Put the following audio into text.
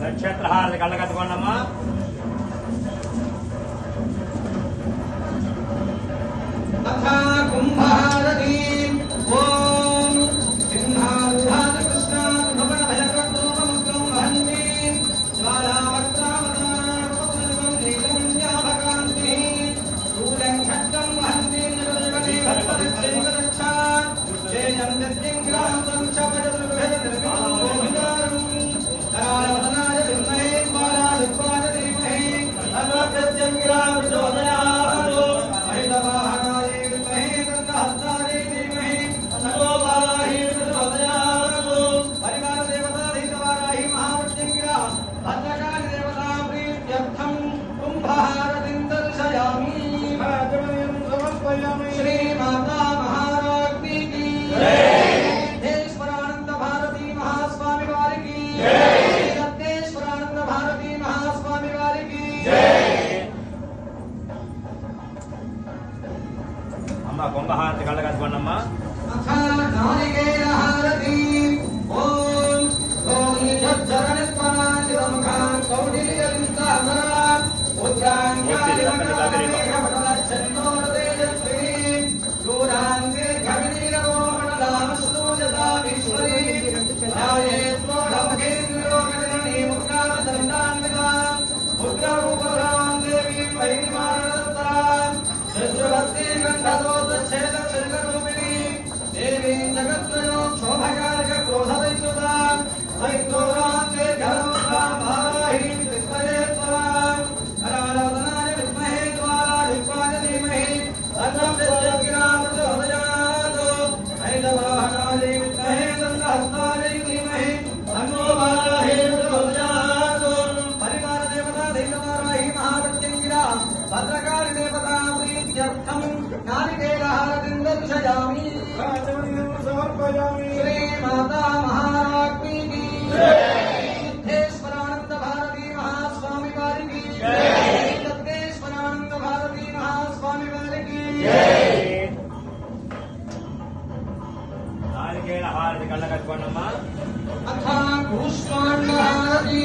నక్షత్రహారతి కళ్ళకట్టుకోండమ్మా. కుంభహారతి ఓం సింహారుఢాన కృష్ణాన్ భవన భయకర్తోముఖం వహంతి జ్వాలావక్రావతారం నీలం యాభకాంతి శూలం ఖడ్గం వహంతి నిర్వజగదేవరక్షా జయం నిత్యం గ్రాంతం చపజదుర్భేద నిర్విఘ్నం కరాళవదనాయ విద్మహే బాలాదిత్వాయ ధీమహి తన్నో ప్రత్యంగిరాం ప్రచోదయాత్ మహిళవాహనాయ విద్మహే తన్నహస్తాయ ధీమహి తన్నో బాలాహి ప్రచోదయాత్ పరివార దేవతాధీతవారాహి మహామృత్యుంగిరా భద్రకాళి దేవతా ప్రీత్యర్థం కుంభహారతిం దర్శయామి భరతమయం సమర్పయామి. శ్రీమాతా మహారాజ్ఞి కీ జై. దేశ్వరానంద భారతీ మహాస్వామి వారికి జై. సత్యేశ్వరానంద భారతీ మహాస్వామి వారికి జై. అమ్మ కుంభహారతి కళ్ళకట్టుకోండమ్మా. నారికేళహారతి ఓం గోవిందచరణస్మరాంతిరముఖాన్ కౌటిల్యలింగాధరాన్ ఉద్రాంగాలిమకరమకరచందోరతేజస్వీ శూరాంగే ఘవినీరవోమణలామశ్రూజతామీశ్వరీ ధ్యాయేత్వోఢమఖేంద్రోగణనీ ముద్రావదండాన్వితా ముద్రరూపధరాం దేవీం వైమానదత్తాం శత్రుభక్తి గంధదోతచ్ఛేదక్షరికరూపిణీ దేవీం జగత్రయో శోభకారక క్రోధదైత్యుతాం వైక్రోరాంతే ఘనముద్రాం భారాహీం విద్మయేత్వరాం కరాళవదనాయ విద్మహే ద్వారాధిక్వాయ ధీమహి తన్నో ప్రచోదయాత్ ప్రచోదయాత్ ఐదవాహనాయ విద్మహే తన్నహస్తాయ ధీమహి తన్నో బాలాహి ప్రచోదయాత్ పరివార దేవతా ధైర్యవారాహి మహామృత్యుంగిరా భద్రకాళి దేవతా ప్రీత్యర్థం నారికేళహారతిం దర్శయామి సమర్పయామి. శ్రీమాతా మహారాజ్ఞి కీ జై. సిద్ధేశ్వరానంద భారతీ మహాస్వామి వారికి జై. సత్యేశ్వరానంద భారతీ మహాస్వామి వారికి జై. నారికేళ హారతి కళ్ళకట్టుకోండమ్మా. అథ కూష్మాండ హారతి